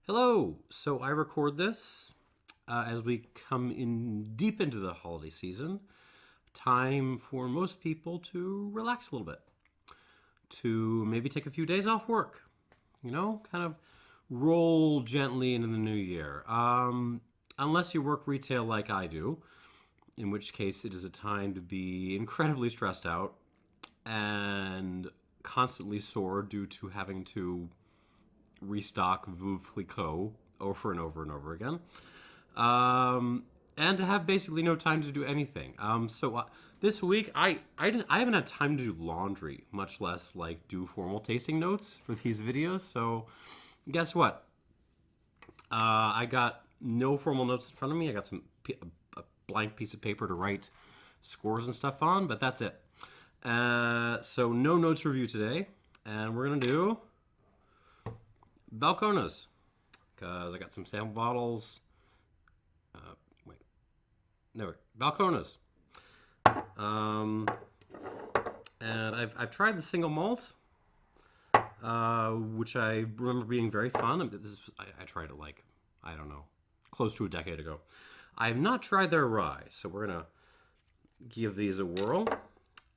Hello. So I record this as we come in deep into the holiday season. Time for most people to relax a little bit, to maybe take a few days off work, kind of roll gently into the new year. Unless you work retail like I do, in which case it is a time to be incredibly stressed out and constantly sore due to having to restock Veuve Clicquot over and over and over again. And to have basically no time to do anything. So this week, I haven't had time to do laundry, much less like do formal tasting notes for these videos. So guess what? I got no formal notes in front of me. I got a blank piece of paper to write scores and stuff on, but that's it. So no notes review today, and we're gonna do Balcones, because I got some sample bottles. Balcones. And I've tried the single malt, which I remember being very fun. I tried it like, I don't know, close to a decade ago. I have not tried their rye, so we're going to give these a whirl.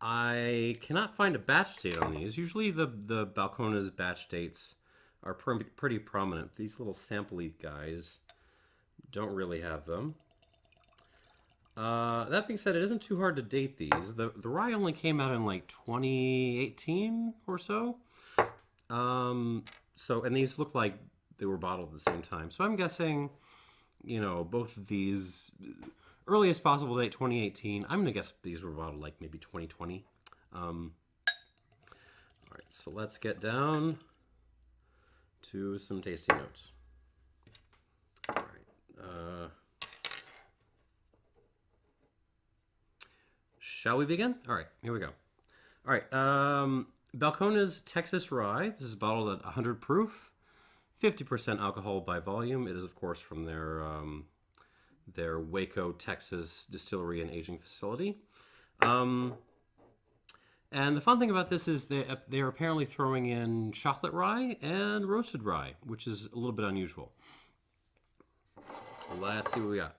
I cannot find a batch date on these. Usually the Balcones batch dates are pretty prominent. These little sample-y guys don't really have them. That being said, it isn't too hard to date these. The rye only came out in like 2018 or so. And these look like they were bottled at the same time. So I'm guessing, both of these, earliest possible date 2018. I'm gonna guess these were bottled like maybe 2020. All right, so let's get down to some tasting notes. All right. Shall we begin? All right, here we go. All right. Balcones Texas Rye. This is bottled at 100 proof, 50% alcohol by volume. It is, of course, from their Waco, Texas distillery and aging facility. And the fun thing about this is they're apparently throwing in chocolate rye and roasted rye, which is a little bit unusual. Let's see what we got.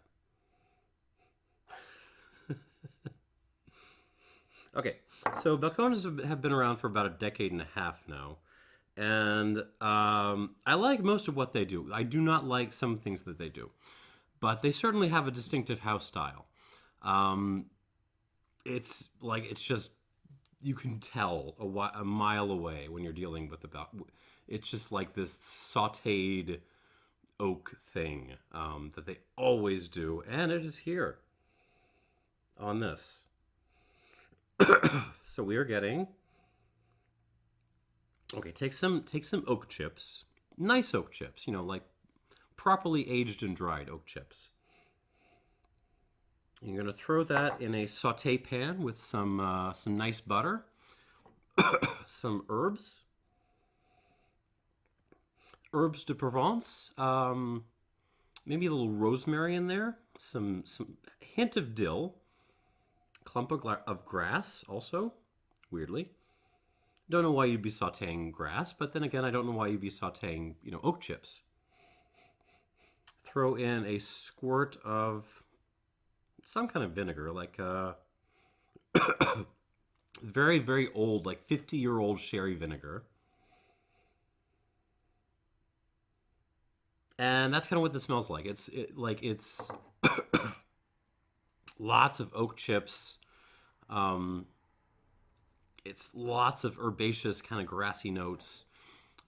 Okay, so Balcones have been around for about a decade and a half now. And I like most of what they do. I do not like some things that they do. But they certainly have a distinctive house style. It's just, you can tell a mile away when you're dealing with it's just like this sautéed oak thing that they always do, and it is here on this. So we are getting, okay, take some oak chips, nice oak chips, like properly aged and dried oak chips. You're going to throw that in a sauté pan with some nice butter, some herbs de Provence, maybe a little rosemary in there, some hint of dill, clump of grass also, weirdly. Don't know why you'd be sautéing grass, but then again, I don't know why you'd be sautéing, oak chips. Throw in a squirt of some kind of vinegar, like very, very old, like 50-year-old sherry vinegar. And that's kind of what this smells like. It's lots of oak chips. It's lots of herbaceous, kind of grassy notes.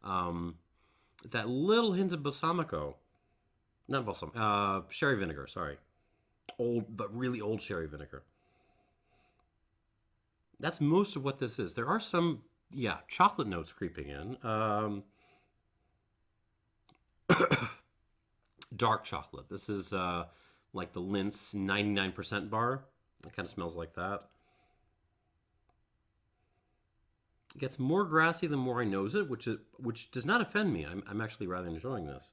That little hint of balsamico. Not balsam, sherry vinegar, sorry. Old, but really old sherry vinegar. That's most of what this is. There are some, chocolate notes creeping in. Dark chocolate. This is like the Lint's 99% bar. It kind of smells like that. It gets more grassy the more I nose it, which does not offend me. I'm actually rather enjoying this.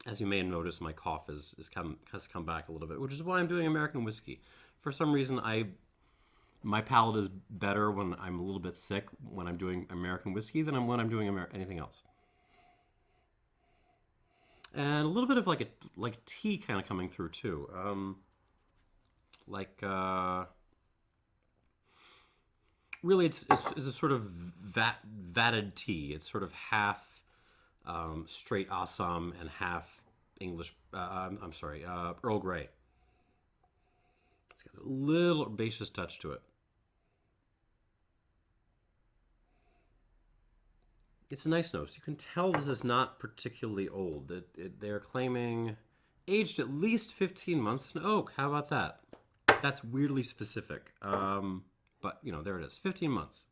As you may have noticed, my cough has come back a little bit, which is why I'm doing American whiskey. For some reason, My palate is better when I'm a little bit sick when I'm doing American whiskey than when I'm doing anything else. And a little bit of like a tea kind of coming through too. Like really, it's a sort of vatted tea. It's sort of half straight Assam and half English. I'm sorry, Earl Grey. It's got a little herbaceous touch to it. It's a nice nose. You can tell this is not particularly old. They're claiming aged at least 15 months in oak. How about that? That's weirdly specific. But, you know, there it is. 15 months.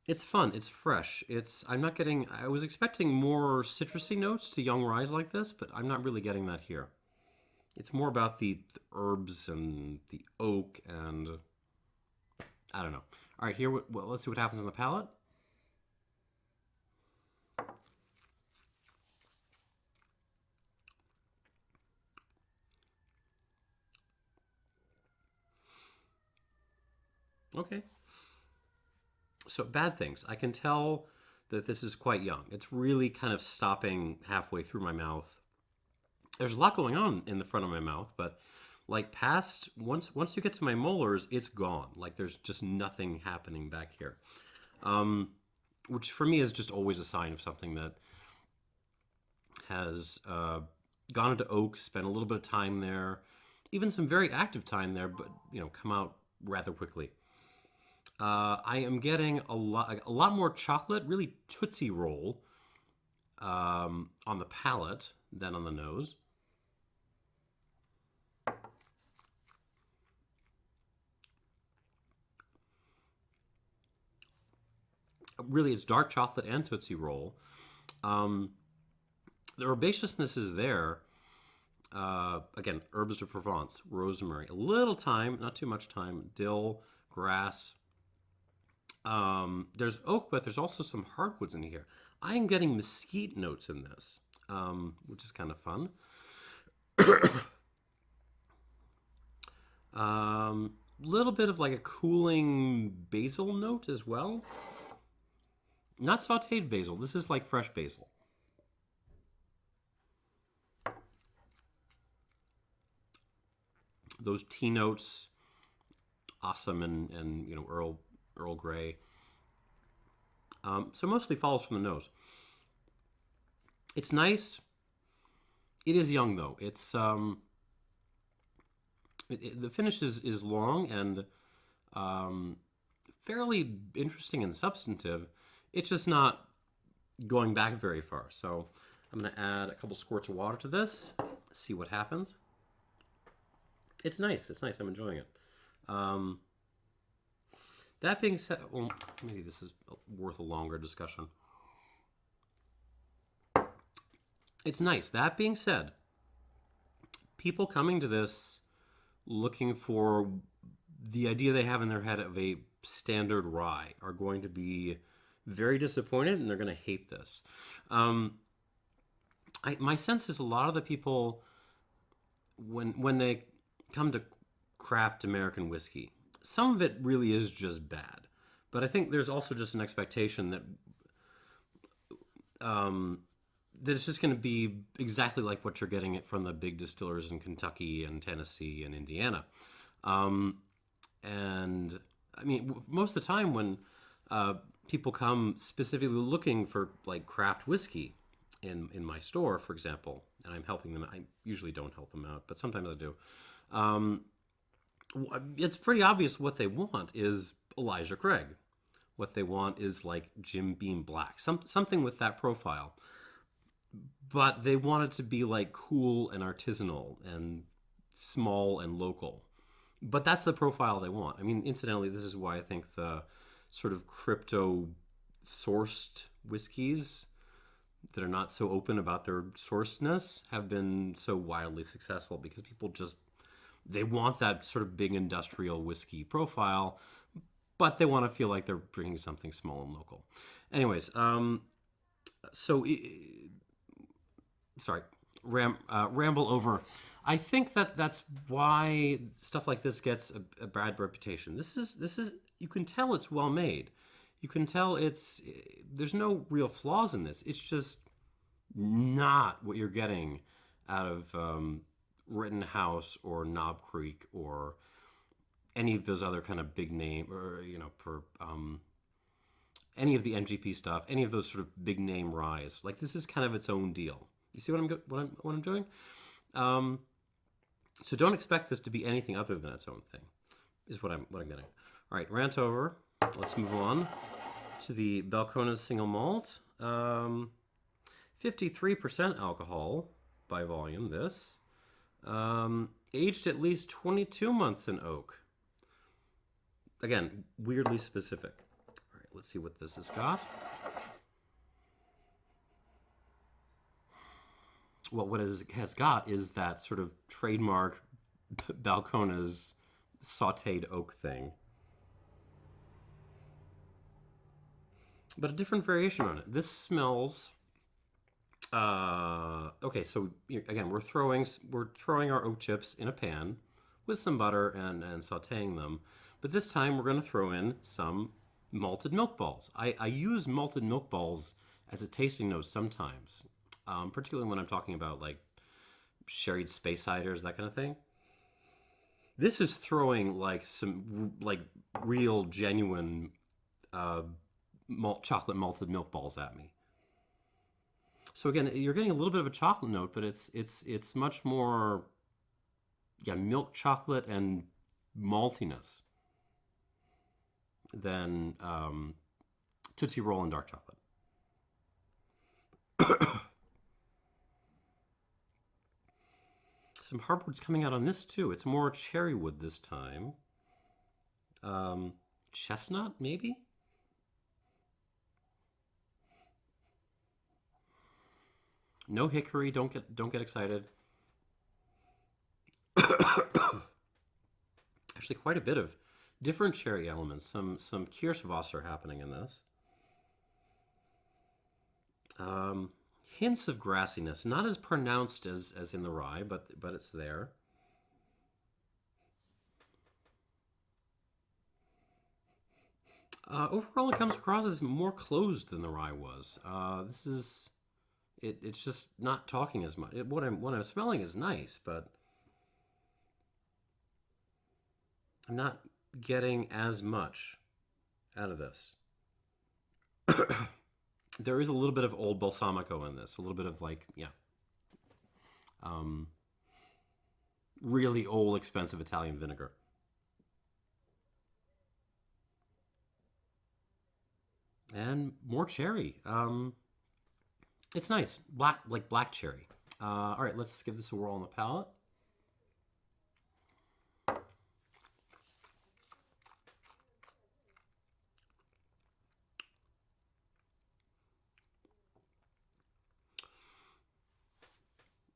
It's fun. It's fresh. I'm not getting, I was expecting more citrusy notes to young rye like this, but I'm not really getting that here. It's more about the herbs and the oak and I don't know. All right, here, well, let's see what happens on the palate. Okay. So bad things. I can tell that this is quite young. It's really kind of stopping halfway through my mouth. There's a lot going on in the front of my mouth, but like past once you get to my molars, it's gone. Like there's just nothing happening back here, which for me is just always a sign of something that has gone into oak, spent a little bit of time there, even some very active time there, but you know, come out rather quickly. I am getting a lot more chocolate, really Tootsie Roll on the palate than on the nose. Really, it's dark chocolate and Tootsie Roll. The herbaceousness is there. Again, herbs de Provence, rosemary, a little thyme, not too much thyme, dill, grass. There's oak, but there's also some hardwoods in here. I am getting mesquite notes in this, which is kind of fun. Little bit of like a cooling basil note as well. Not sauteed basil. This is like fresh basil. Those tea notes, awesome, and you know Earl Grey. So mostly follows from the nose. It's nice. It is young though. It's the finish is long and fairly interesting and substantive. It's just not going back very far. So I'm going to add a couple squirts of water to this, see what happens. It's nice. It's nice. I'm enjoying it. That being said, well, maybe this is worth a longer discussion. It's nice. That being said, people coming to this looking for the idea they have in their head of a standard rye are going to be very disappointed and they're going to hate this. My sense is a lot of the people, when they come to craft American whiskey, some of it really is just bad. But I think there's also just an expectation that that it's just going to be exactly like what you're getting it from the big distillers in Kentucky and Tennessee and Indiana. And I mean, most of the time when people come specifically looking for like craft whiskey in my store, for example, and I'm helping them. I usually don't help them out, but sometimes I do. It's pretty obvious what they want is Elijah Craig. What they want is like Jim Beam Black, something with that profile. But they want it to be like cool and artisanal and small and local. But that's the profile they want. I mean, incidentally, this is why I think the sort of crypto sourced whiskeys that are not so open about their sourcedness have been so wildly successful because people just, they want that sort of big industrial whiskey profile, but they want to feel like they're bringing something small and local. Anyways, sorry, ramble over. I think that that's why stuff like this gets a bad reputation. This is you can tell it's well made. You can tell there's no real flaws in this. It's just not what you're getting out of Rittenhouse or Knob Creek or any of those other kind of big name, or any of the MGP stuff, any of those sort of big name ryes. Like, this is kind of its own deal. You see what I'm doing? So don't expect this to be anything other than its own thing. Is what I'm getting. All right, rant over. Let's move on to the Balcones single malt. 53% alcohol by volume. This aged at least 22 months in oak. Again, weirdly specific. All right, let's see what this has got. Well, what it has got is that sort of trademark Balcones sautéed oak thing. But a different variation on it. This smells... okay, so again, we're throwing our oak chips in a pan with some butter and sautéing them. But this time we're going to throw in some malted milk balls. I use malted milk balls as a tasting note sometimes, particularly when I'm talking about like sherried space ciders, that kind of thing. This is throwing like some like real genuine chocolate malted milk balls at me. So again, you're getting a little bit of a chocolate note, but it's much more milk chocolate and maltiness than Tootsie Roll and dark chocolate. Some hardwoods coming out on this too. It's more cherry wood this time. Chestnut, maybe? No hickory. Don't get excited. Actually, quite a bit of different cherry elements. Some Kirschwasser happening in this. Hints of grassiness, not as pronounced as in the rye, but it's there. Overall, it comes across as more closed than the rye was. This is it's just not talking as much. What I'm smelling is nice, but I'm not getting as much out of this. There is a little bit of old balsamico in this, a little bit of like, really old, expensive Italian vinegar. And more cherry. It's nice, black cherry. All right, let's give this a whirl on the palate.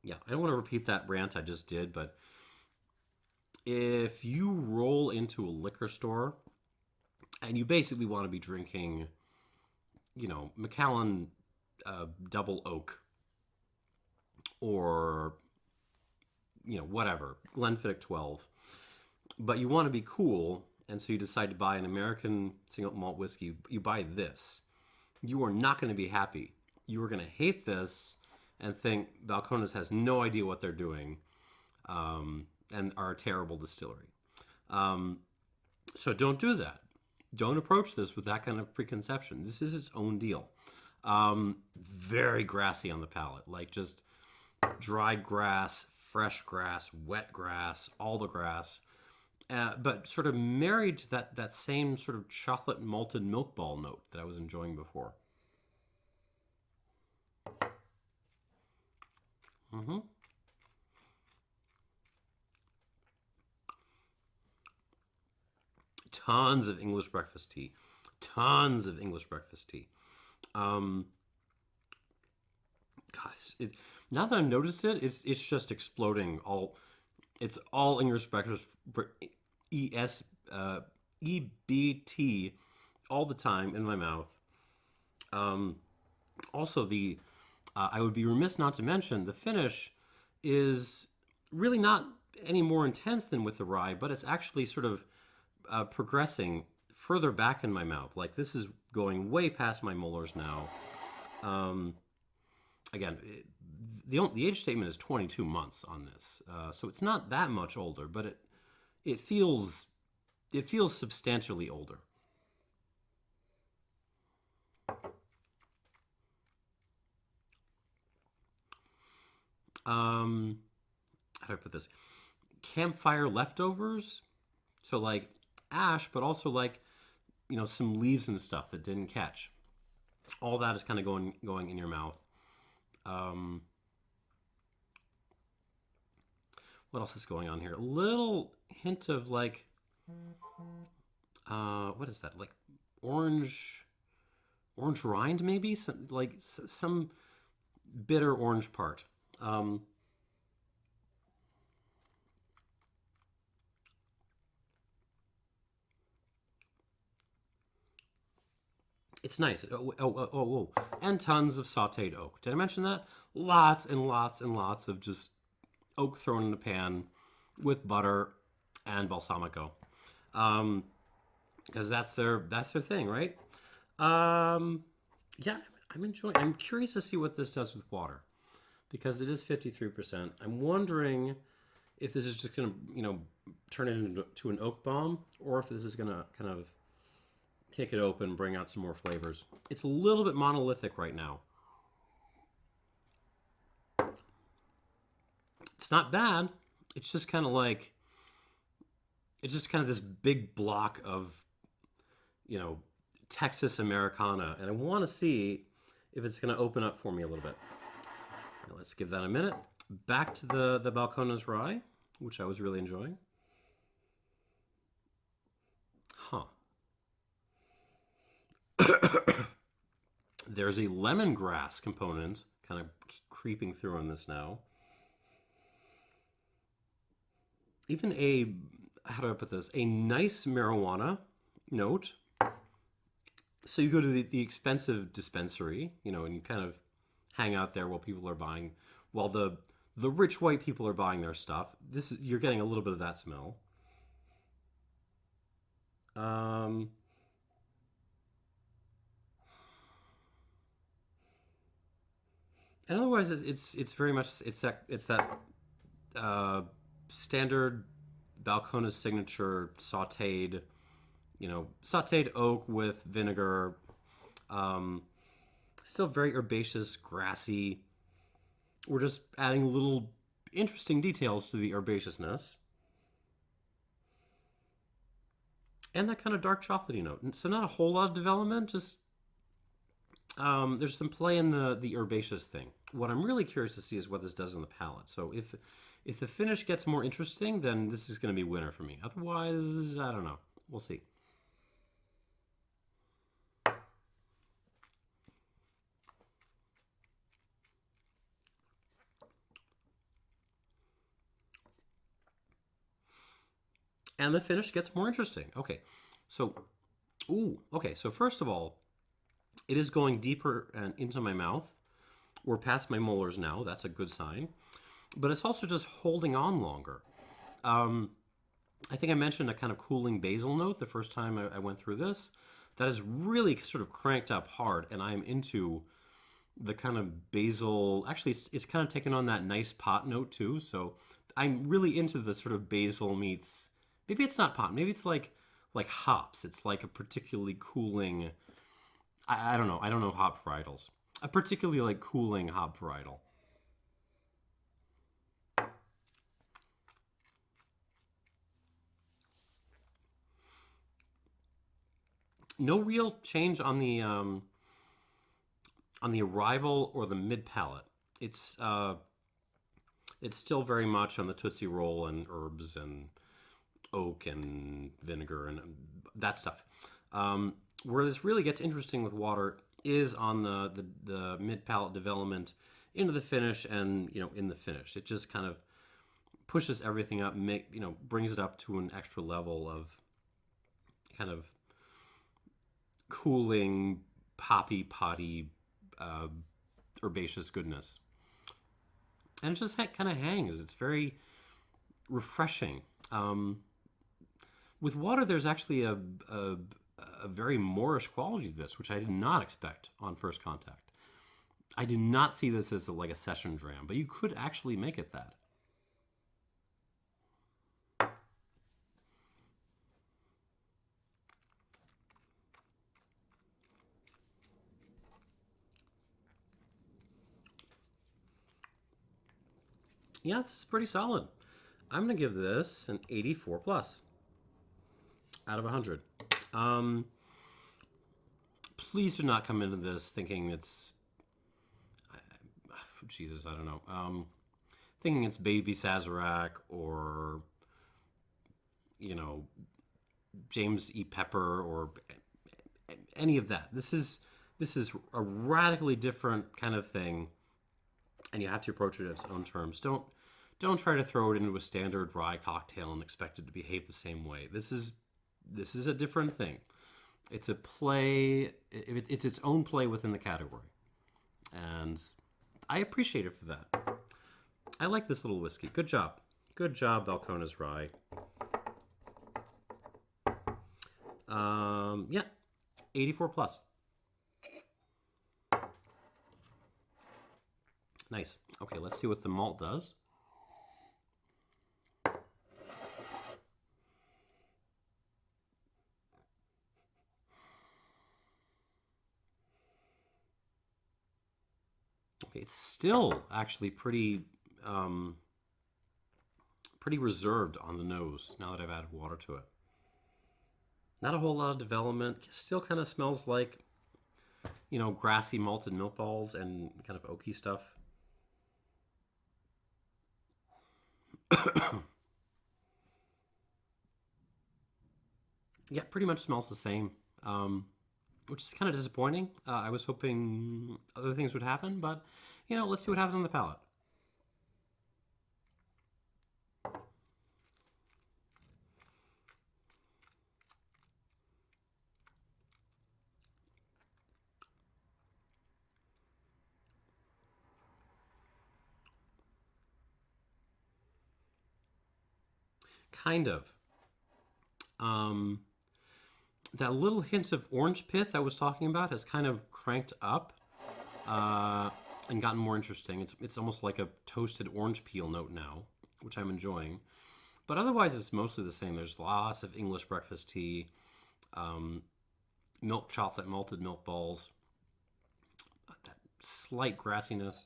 Yeah, I don't want to repeat that rant I just did, but if you roll into a liquor store and you basically want to be drinking, Macallan double oak or, whatever, Glenfiddich 12, but you want to be cool, and so you decide to buy an American single malt whiskey, you buy this. You are not going to be happy. You are going to hate this and think Balcones has no idea what they're doing, and are a terrible distillery. So don't do that. Don't approach this with that kind of preconception. This is its own deal. Very grassy on the palate, like just dried grass, fresh grass, wet grass, all the grass, but sort of married to that same sort of chocolate malted milk ball note that I was enjoying before. Tons of English breakfast tea. Tons of English breakfast tea. Gosh, now that I've noticed it, it's just exploding. It's all English breakfast, EBT, all the time in my mouth. Also, I would be remiss not to mention the finish is really not any more intense than with the rye, but it's actually sort of progressing further back in my mouth. Like this is going way past my molars now. Again, the age statement is 22 months on this, so it's not that much older, but it feels substantially older. How do I put this? Campfire leftovers, so like ash, but also like some leaves and stuff that didn't catch. All that is kind of going in your mouth. What else is going on here? A little hint of like, what is that? Like orange rind, maybe some bitter orange part. It's nice. Oh. And tons of sauteed oak. Did I mention that? Lots and lots and lots of just oak thrown in a pan with butter and balsamico. Because that's their thing, right? Yeah, I'm enjoying. I'm curious to see what this does with water, because it is 53%. I'm wondering if this is just going to, turn it into an oak bomb, or if this is going to kind of kick it open, bring out some more flavors. It's a little bit monolithic right now. It's not bad. It's just kind of like, it's just kind of this big block of, Texas Americana. And I want to see if it's going to open up for me a little bit. Now, let's give that a minute. Back to the Balcones Rye, which I was really enjoying. There's a lemongrass component kind of creeping through on this now. Even how do I put this? A nice marijuana note. So you go to the expensive dispensary, and you kind of hang out there while people are buying, while the rich white people are buying their stuff. You're getting a little bit of that smell. And otherwise, it's very much it's that standard Balcones signature sautéed oak with vinegar. Still very herbaceous, grassy. We're just adding little interesting details to the herbaceousness. And that kind of dark chocolatey note. And so not a whole lot of development, just there's some play in the herbaceous thing. What I'm really curious to see is what this does on the palate. So if the finish gets more interesting, then this is going to be winner for me. Otherwise, I don't know. We'll see. And the finish gets more interesting. Okay, so first of all, it is going deeper and into my mouth. We're past my molars now. That's a good sign. But it's also just holding on longer. I think I mentioned a kind of cooling basil note the first time I went through this. That is really sort of cranked up hard, and I'm into the kind of basil. Actually, it's kind of taken on that nice pot note too. So I'm really into the sort of basil meets. Maybe it's not pot. Maybe it's like hops. It's like a particularly cooling. I don't know. I don't know hop varietals. A particularly like cooling hop varietal. No real change on the arrival or the mid palate. It's still very much on the Tootsie Roll and herbs and oak and vinegar and that stuff. Where this really gets interesting with water is on the mid palate development into the finish, and in the finish it just kind of pushes everything up, brings it up to an extra level of kind of cooling poppy potty herbaceous goodness. and it just kind of hangs. It's very refreshing. With water, there's actually a very Moorish quality to this, which I did not expect on first contact. I do not see this as like a session dram, but you could actually make it that. Yeah, this is pretty solid. I'm going to give this an 84 plus out of 100. Please do not come into this thinking it's, Jesus, I don't know, thinking it's Baby Sazerac or, you know, James E. Pepper or any of that. This is a radically different kind of thing, and you have to approach it in its own terms. Don't try to throw it into a standard rye cocktail and expect it to behave the same way. This is a different thing. It's a play. It's its own play within the category, and I appreciate it for that. I like this little whiskey. Good job, Balcones Rye. Yeah, 84 plus. Nice. Okay, let's see what the malt does. Okay, it's still actually pretty reserved on the nose now that I've added water to it. Not a whole lot of development. Still kind of smells like, you know, grassy malted milk balls and kind of oaky stuff. Yeah, pretty much smells the same, which is kind of disappointing. I was hoping other things would happen, but, you know, let's see what happens on the palate. Kind of. That little hint of orange pith I was talking about has kind of cranked up and gotten more interesting. It's almost like a toasted orange peel note now, which I'm enjoying. But otherwise, it's mostly the same. There's lots of English breakfast tea, milk chocolate, malted milk balls, that slight grassiness.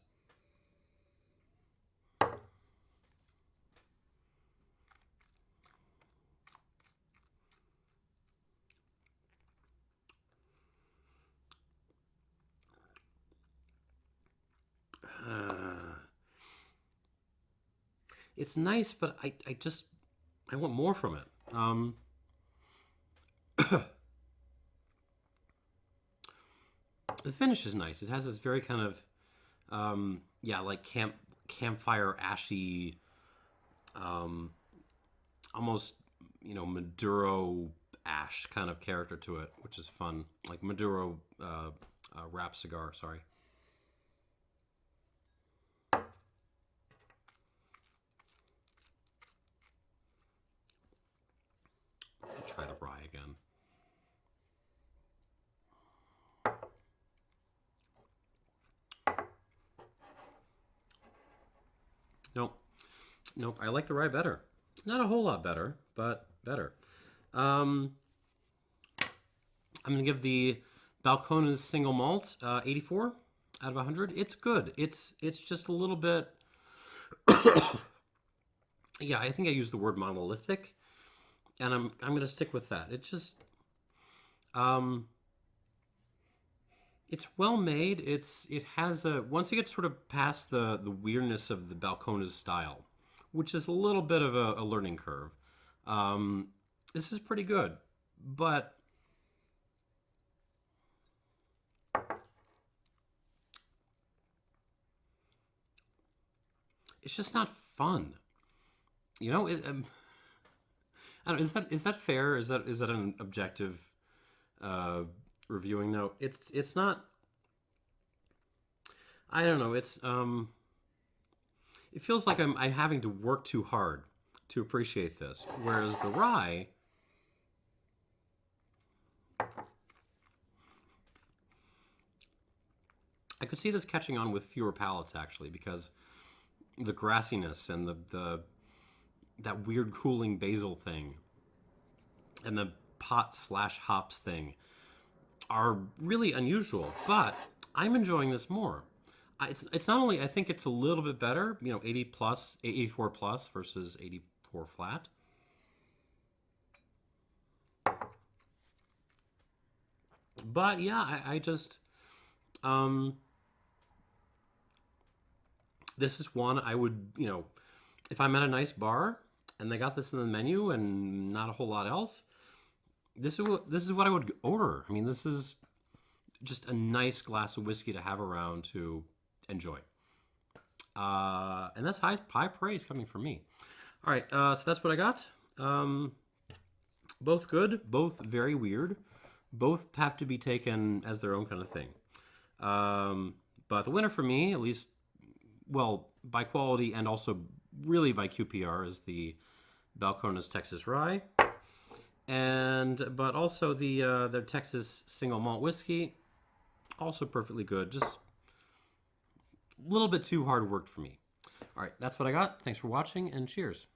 It's nice, but I want more from it. The finish is nice. It has this very kind of yeah, like campfire ashy, almost, you know, Maduro ash kind of character to it, which is fun. Like Maduro wrap cigar. Sorry. I'll try the rye again. Nope. Nope. I like the rye better. Not a whole lot better, but better. I'm going to give the Balcones single malt 84 out of 100. It's good. It's just a little bit... yeah, I think I used the word monolithic, and I'm going to stick with that. It just... it's well made. It has a... Once you get sort of past the weirdness of the Balcones style, which is a little bit of a learning curve, this is pretty good. But it's just not fun. You know, I don't, is that fair? Is that an objective reviewing note? It's not. I don't know. it feels like I'm having to work too hard to appreciate this. Whereas the rye, I could see this catching on with fewer palates actually, because the grassiness and that weird cooling basil thing and the pot/hops thing are really unusual. But I'm enjoying this more. It's not only, I think it's a little bit better, 80 plus, 84 plus versus 84 flat. But yeah, I just, this is one I would, if I'm at a nice bar and they got this in the menu and not a whole lot else, this is what I would order. I mean, this is just a nice glass of whiskey to have around to enjoy. And that's high praise coming from me. All right, so that's what I got. Both good, both very weird. Both have to be taken as their own kind of thing. But the winner for me, at least, well, by quality and also really by QPR, is the Balcones Texas Rye. But also their Texas single malt whiskey, also perfectly good. Just a little bit too hard worked for me. All right, that's what I got. Thanks for watching, and cheers.